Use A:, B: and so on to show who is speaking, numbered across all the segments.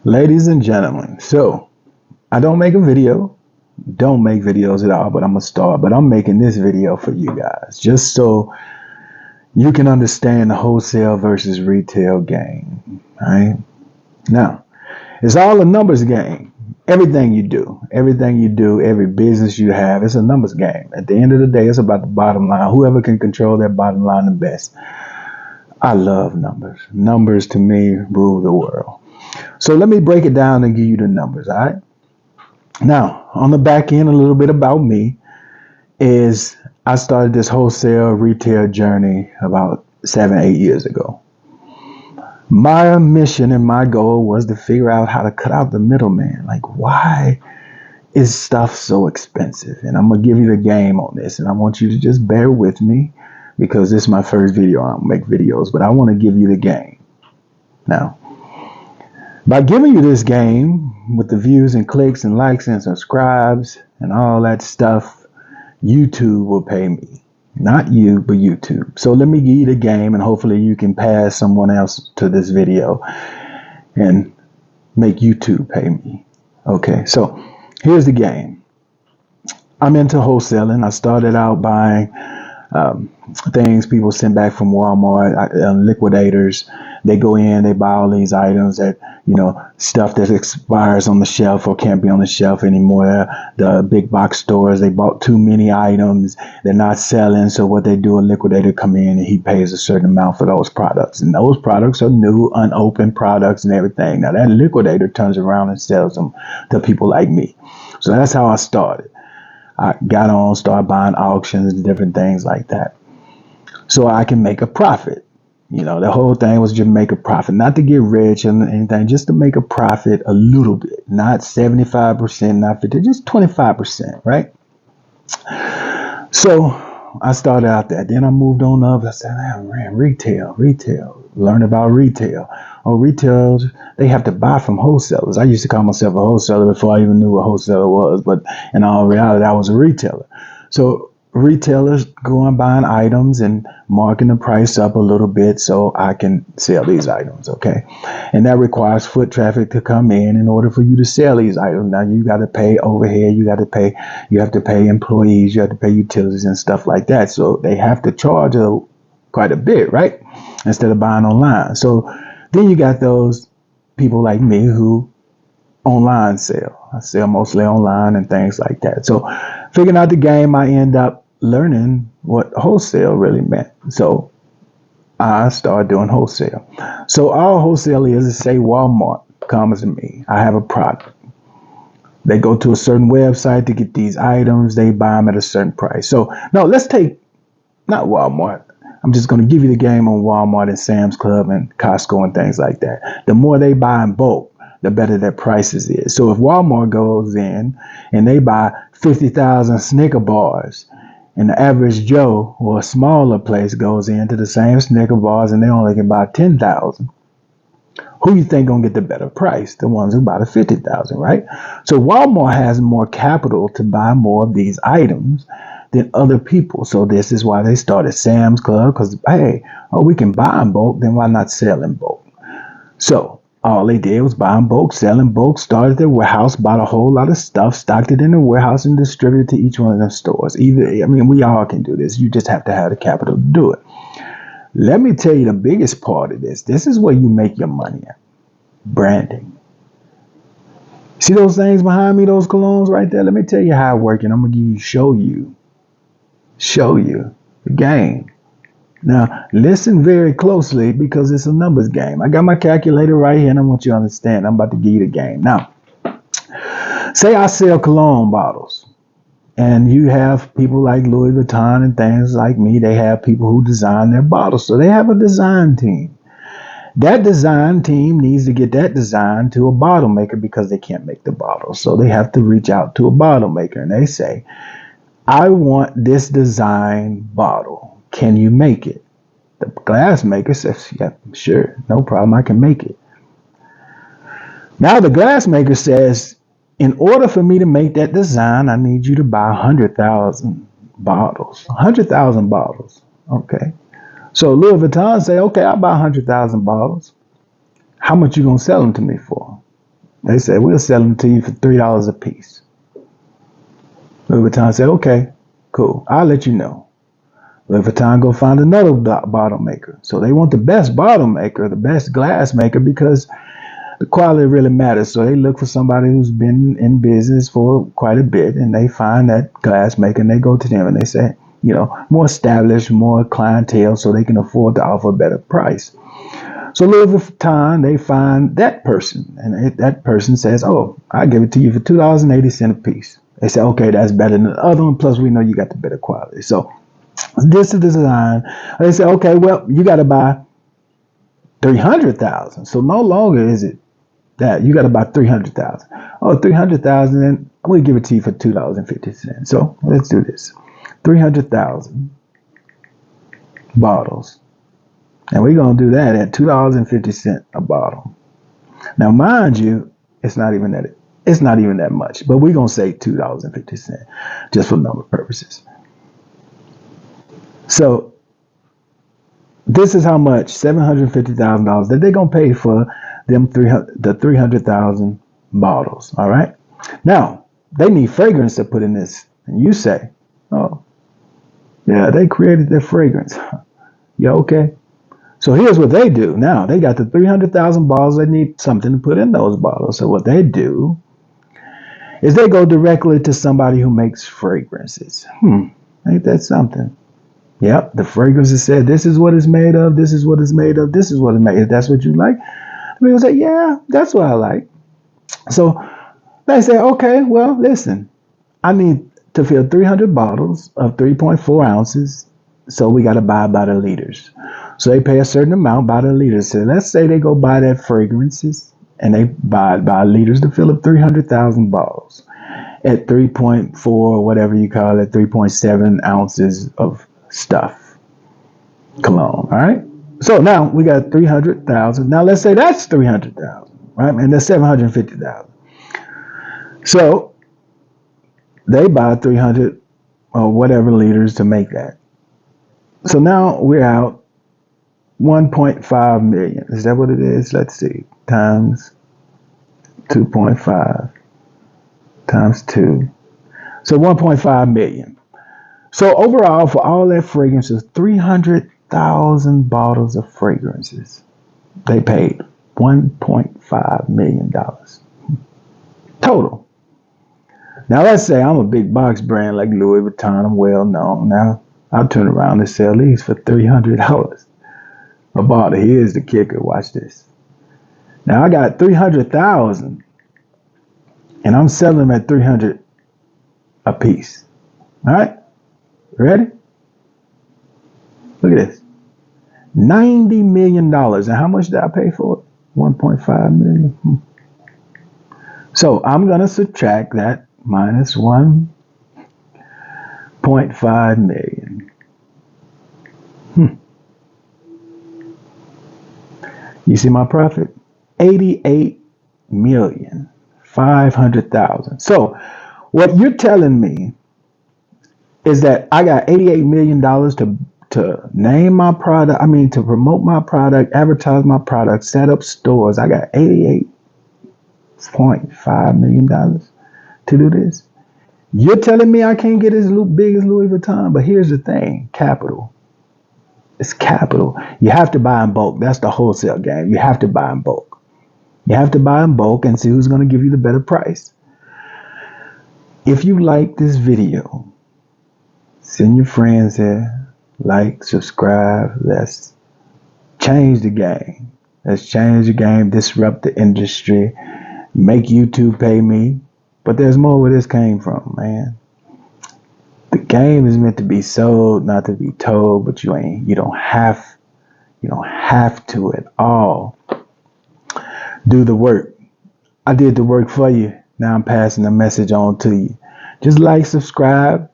A: Ladies and gentlemen, so I don't make videos at all, but I'm a star. But I'm making this video for you guys just so you can understand the wholesale versus retail game. Right now, it's all a numbers game. Everything you do, every business you have, it's a numbers game. At the end of the day, it's about the bottom line. Whoever can control their bottom line the best. I love numbers. Numbers to me rule the world. So let me break it down and give you the numbers. All right. Now, on the back end, a little bit about me is I started this wholesale retail journey about 7, 8 years ago. My mission and my goal was to figure out how to cut out the middleman. Like, why is stuff so expensive? And I'm going to give you the game on this. And I want you to just bear with me because this is my first video. I don't make videos, but I want to give you the game. Now, by giving you this game with the views and clicks and likes and subscribes and all that stuff, YouTube will pay me. Not you, but YouTube. So let me give you the game and hopefully you can pass someone else to this video and make YouTube pay me. Okay, so here's the game. I'm into wholesaling. I started out buying things people send back from Walmart, liquidators. They go in, they buy all these items that, stuff that expires on the shelf or can't be on the shelf anymore. The big box stores, they bought too many items. They're not selling. So what they do, a liquidator come in and he pays a certain amount for those products. And those products are new, unopened products and everything. Now that liquidator turns around and sells them to people like me. So that's how I started. I got on, started buying auctions and different things like that. So I can make a profit. The whole thing was just make a profit, not to get rich and anything, just to make a profit a little bit, not 75%, not 50, just 25%, right? So I started out there. Then I moved on up. I said, man, retail, learn about retail. Oh, retail, they have to buy from wholesalers. I used to call myself a wholesaler before I even knew what wholesaler was, but in all reality, I was a retailer. So retailers go on buying items and marking the price up a little bit so I can sell these items, okay? And that requires foot traffic to come in order for you to sell these items. Now you got to pay overhead, you have to pay employees, you have to pay utilities and stuff like that. So they have to charge quite a bit, right? Instead of buying online. So then you got those people like me who online sell. I sell mostly online and things like that. So figuring out the game, I end up learning what wholesale really meant. So I started doing wholesale. So all wholesale is say Walmart comes to me. I have a product. They go to a certain website to get these items. They buy them at a certain price. So no, let's take not Walmart. I'm just going to give you the game on Walmart and Sam's Club and Costco and things like that. The more they buy in bulk, the better their prices is. So if Walmart goes in and they buy 50,000 Snicker bars, and the average Joe or a smaller place goes into the same Snicker bars and they only can buy 10,000, who you think gonna get the better price? The ones who buy the 50,000, right? So Walmart has more capital to buy more of these items than other people. So this is why they started Sam's Club, because we can buy in bulk, then why not sell in bulk? So all they did was buy in bulk, sell in bulk, started their warehouse, bought a whole lot of stuff, stocked it in the warehouse, and distributed to each one of them stores. We all can do this. You just have to have the capital to do it. Let me tell you the biggest part of this. This is where you make your money at. Branding. See those things behind me, those colognes right there? Let me tell you how it works, and I'm going to show you the game. Now, listen very closely because it's a numbers game. I got my calculator right here and I want you to understand. I'm about to give you the game. Now, say I sell cologne bottles and you have people like Louis Vuitton and things like me. They have people who design their bottles. So they have a design team. That design team needs to get that design to a bottle maker because they can't make the bottles. So they have to reach out to a bottle maker and they say, I want this design bottle. Can you make it? The glass maker says, yeah, sure, no problem, I can make it. Now the glass maker says, in order for me to make that design, I need you to buy 100,000 bottles. 100,000 bottles, okay. So Louis Vuitton say, okay, I'll buy 100,000 bottles. How much you gonna sell them to me for? They said, we'll sell them to you for $3 a piece. Louis Vuitton said, okay, cool. I'll let you know. Louis Vuitton go find another bottle maker. So they want the best bottle maker, the best glass maker, because the quality really matters. So they look for somebody who's been in business for quite a bit, and they find that glass maker, and they go to them and they say, you know, more established, more clientele, so they can afford to offer a better price. So Louis Vuitton, they find that person, and that person says, oh, I'll give it to you for $2.80 a piece. They say, okay, that's better than the other one, plus we know you got the better quality. So this is the design. They say, okay, well, you got to buy 300,000. So no longer is it that you got to buy 300,000. Oh, 300,000, and we'll give it to you for $2.50. So let's do this. 300,000 bottles. And we're going to do that at $2.50 a bottle. Now, mind you, it's not even that much, but we're going to say $2.50 just for number purposes. So this is how much, $750,000 that they're going to pay for them 300,000 bottles. All right. Now, they need fragrance to put in this. And you say, oh, yeah, they created their fragrance. Yeah, okay. So here's what they do. Now, they got the 300,000 bottles. They need something to put in those bottles. So what they do is they go directly to somebody who makes fragrances. Ain't that something? Yep, the fragrances said, this is what it's made of, this is what it's made of, this is what it's made of. That's what you like? People say, yeah, that's what I like. So they say, okay, well, listen, I need to fill 300 bottles of 3.4 ounces, so we got to buy by the liters. So they pay a certain amount by the liters. So let's say they go buy that fragrances, and they buy liters to fill up 300,000 bottles at 3.4, whatever you call it, 3.7 ounces of stuff, cologne. All right. So now we got 300,000. Now let's say that's 300,000, right? And that's 750,000. So they buy 300 or whatever liters to make that. So now we're out 1.5 million. Is that what it is? Let's see. Times 2.5 times 2. So 1.5 million. So overall, for all that fragrances, 300,000 bottles of fragrances, they paid $1.5 million total. Now let's say I'm a big box brand like Louis Vuitton. I'm well known. Now I'll turn around and sell these for $300 a bottle. Here's the kicker. Watch this. Now I got 300,000, and I'm selling them at $300 a piece. All right. Ready? Look at this. $90 million. And how much did I pay for it? 1.5 million. So I'm going to subtract that minus 1.5 million. You see my profit? 88,500,000. So what you're telling me is that I got $88 million to name my product, to promote my product, advertise my product, set up stores. I got $88.5 million to do this. You're telling me I can't get as big as Louis Vuitton, but here's the thing, capital. It's capital. You have to buy in bulk. That's the wholesale game. You have to buy in bulk. You have to buy in bulk and see who's going to give you the better price. If you like this video, send your friends here, like, subscribe. Let's change the game. Let's change the game, disrupt the industry, make YouTube pay me. But there's more where this came from, man. The game is meant to be sold, not to be told, but you don't have to at all. Do the work. I did the work for you. Now I'm passing the message on to you. Just like, subscribe,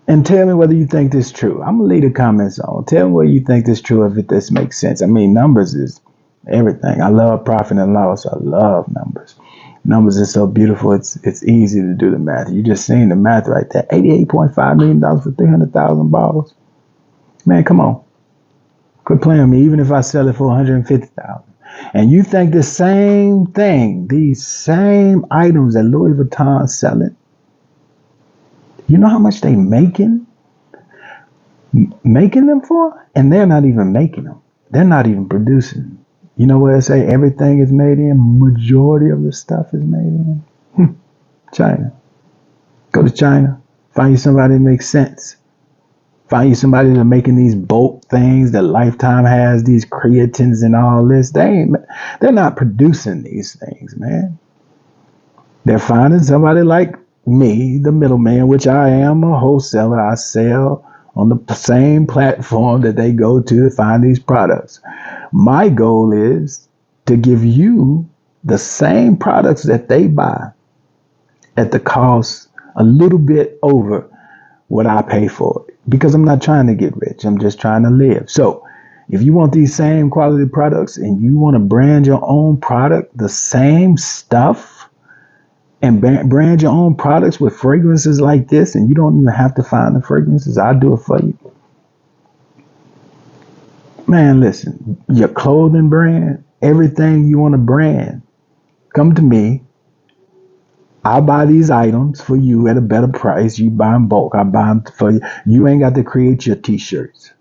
A: and tell me whether you think this is true. I'm going to leave the comments on. Tell me whether you think this is true, if this makes sense. Numbers is everything. I love profit and loss. I love numbers. Numbers are so beautiful. It's easy to do the math. You just seen the math right there. $88.5 million for 300,000 bottles. Man, come on. Quit playing with me. Even if I sell it for $150,000. And you think the same thing, these same items that Louis Vuitton selling, you know how much they making them for? And they're not even making them. They're not even producing. You know where I say everything is made in? Majority of the stuff is made in China. Go to China. Find you somebody that makes sense. Find you somebody that's making these bulk things that Lifetime has, these creatines and all this. They're not producing these things, man. They're finding somebody like me, the middleman, which I am a wholesaler. I sell on the same platform that they go to find these products. My goal is to give you the same products that they buy at the cost a little bit over what I pay for it. Because I'm not trying to get rich. I'm just trying to live. So if you want these same quality products and you want to brand your own product, the same stuff, and brand your own products with fragrances like this, and you don't even have to find the fragrances, I'll do it for you. Man, listen, your clothing brand, everything you want to brand, come to me. I buy these items for you at a better price. You buy them bulk. I buy them for you. You ain't got to create your t-shirts.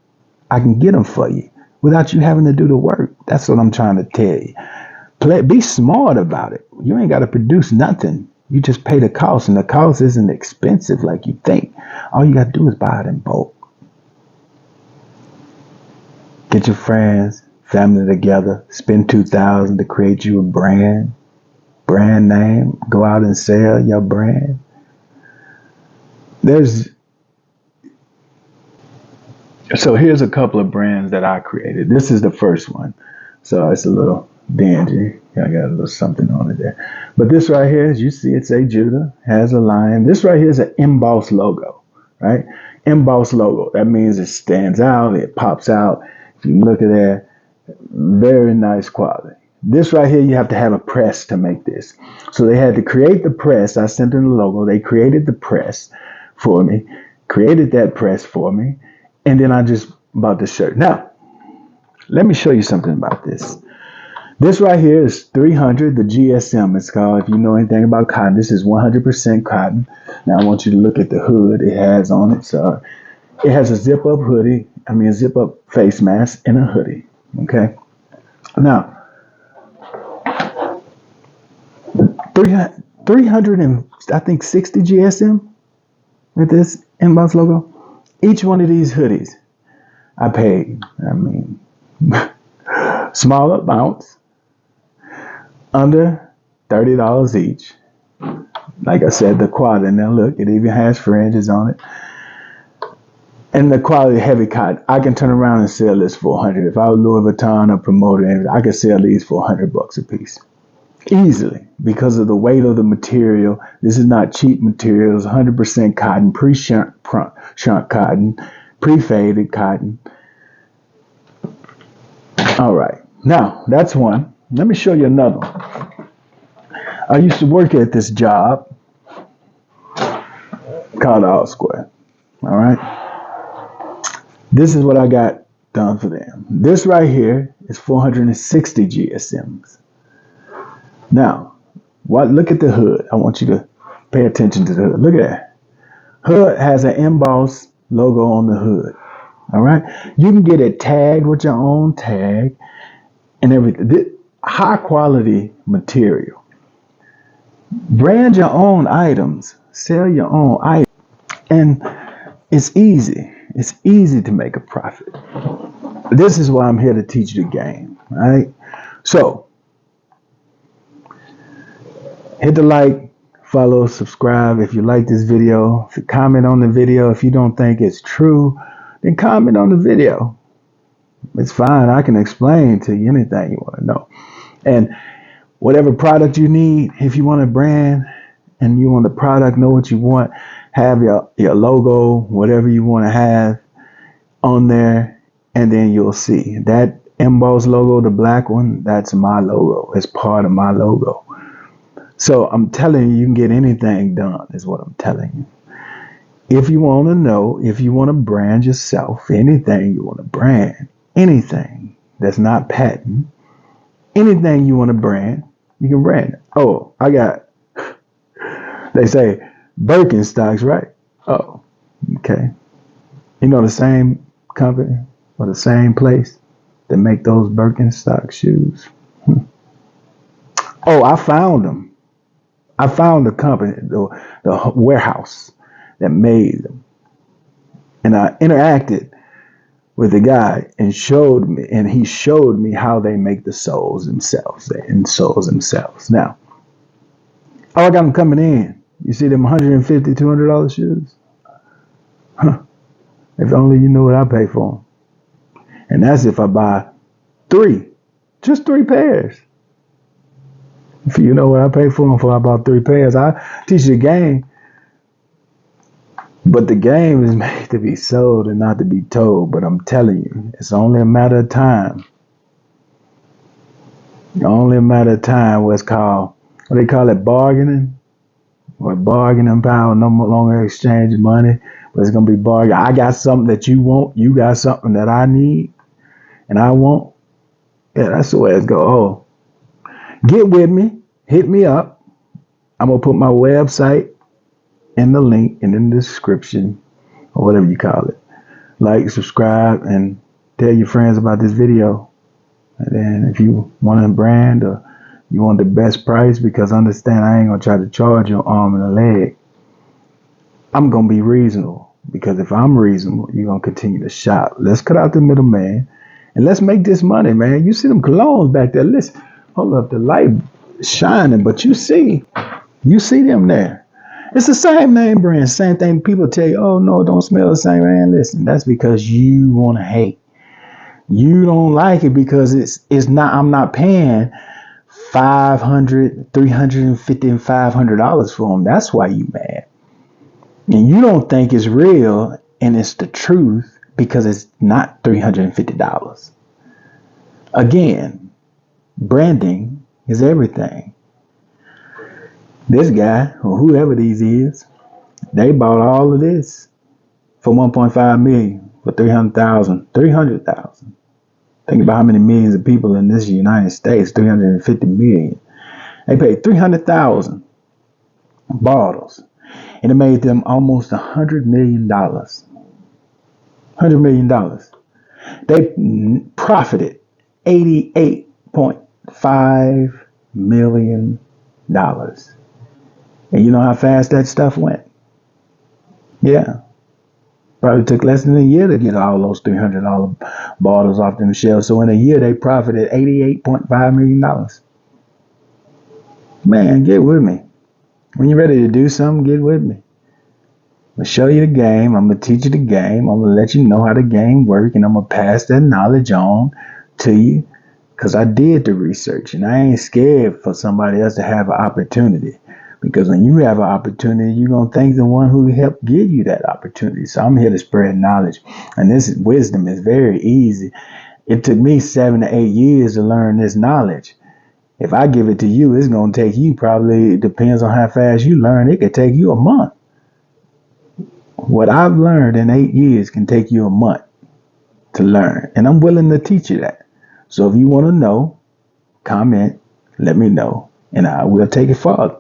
A: I can get them for you without you having to do the work. That's what I'm trying to tell you. Be smart about it. You ain't got to produce nothing. You just pay the cost, and the cost isn't expensive like you think. All you got to do is buy it in bulk. Get your friends, family together. Spend $2,000 to create you a brand name. Go out and sell your brand. So here's a couple of brands that I created. This is the first one. So it's a little dingy. I got a little something on it there. But this right here, as you see, it say Judah, has a lion. This right here is an embossed logo, right? Embossed logo. That means it stands out. It pops out. If you look at that, very nice quality. This right here, you have to have a press to make this. So they had to create the press. I sent them the logo. They created the press for me, created that press for me, and then I just bought the shirt. Now, let me show you something about this. This right here is 300, the GSM it's called. If you know anything about cotton, this is 100% cotton. Now, I want you to look at the hood it has on it. So it has a zip-up zip-up face mask and a hoodie, okay? Now, 300 and I think 60 GSM with this embossed logo. Each one of these hoodies, I paid, small amounts, under $30 each. Like I said, the quality, now look, it even has fringes on it. And the quality heavy cotton, I can turn around and sell this for $100. If I was Louis Vuitton or promoter, I could sell these for $100 a piece. Easily, because of the weight of the material. This is not cheap material. It's 100% cotton, pre-shrunk cotton, pre-faded cotton. All right. Now, that's one. Let me show you another one. I used to work at this job called All Square. All right. This is what I got done for them. This right here is 460 GSMs. Now, look at the hood. I want you to pay attention to the hood. Look at that. Hood has an embossed logo on the hood. All right. You can get it tagged with your own tag and everything. High quality material. Brand your own items. Sell your own items. And it's easy. It's easy to make a profit. This is why I'm here to teach you the game. Right? So, hit the like, follow, subscribe if you like this video. If you comment on the video, if you don't think it's true, then comment on the video. It's fine. I can explain to you anything you want to know. And whatever product you need, if you want a brand and you want the product, know what you want, have your logo, whatever you want to have on there, and then you'll see. That embossed logo, the black one, that's my logo. It's part of my logo. So I'm telling you, you can get anything done, is what I'm telling you. If you want to know, if you want to brand yourself, anything you want to brand, anything that's not patent, Anything you want to brand, you can brand it. Oh, they say Birkenstocks, right? Oh, okay. You know the same company or the same place that make those Birkenstock shoes? Oh, I found them. I found the company, the warehouse that made them. And I interacted with the guy and he showed me how they make the soles themselves and soles themselves. Now, I got them coming in. You see them $150, $200 shoes? Huh. If only you knew what I pay for them. And that's if I buy just three pairs. If you know what I pay for them for about 3 pairs, I teach you the game. But the game is made to be sold and not to be told. But I'm telling you, it's only a matter of time. Only a matter of time what they call it, bargaining. Or bargaining power, no longer exchange money, but it's going to be bargain. I got something that you want, you got something that I need and I want. Yeah, that's the way it's go. Oh, get with me, hit me up. I'm going to put my website in the link and in the description or whatever you call it. Like, subscribe, and tell your friends about this video. And then if you want a brand or you want the best price, because understand I ain't going to try to charge your arm and a leg. I'm going to be reasonable, because if I'm reasonable, you're going to continue to shop. Let's cut out the middleman and let's make this money, man. You see them colognes back there. Listen, hold up, the light is shining, but you see them there. It's the same name brand, same thing. People tell you, oh no, it don't smell the same, man. Listen, that's because you want to hate. You don't like it because it's not, I'm not paying $500, $350, and $500 for them. That's why you mad. And you don't think it's real and it's the truth because it's not $350. Again, branding is everything. This guy, or whoever these is, they bought all of this for $1.5 million, for $300,000. Think about how many millions of people in this United States, 350 million. They paid 300,000 bottles, and it made them almost $100 million. $100 million. They profited $88.5 million. And you know how fast that stuff went? Yeah. Probably took less than a year to get all those $300 bottles off them shelves. So in a year, they profited $88.5 million. Man, get with me. When you're ready to do something, get with me. I'm going to show you the game. I'm going to teach you the game. I'm going to let you know how the game works. And I'm going to pass that knowledge on to you. Because I did the research. And I ain't scared for somebody else to have an opportunity. Because when you have an opportunity, you're going to thank the one who helped give you that opportunity. So I'm here to spread knowledge. And this wisdom is very easy. It took me 7 to 8 years to learn this knowledge. If I give it to you, it's going to take you probably, it depends on how fast you learn. It could take you a month. What I've learned in 8 years can take you a month to learn. And I'm willing to teach you that. So if you want to know, comment, let me know, and I will take it further.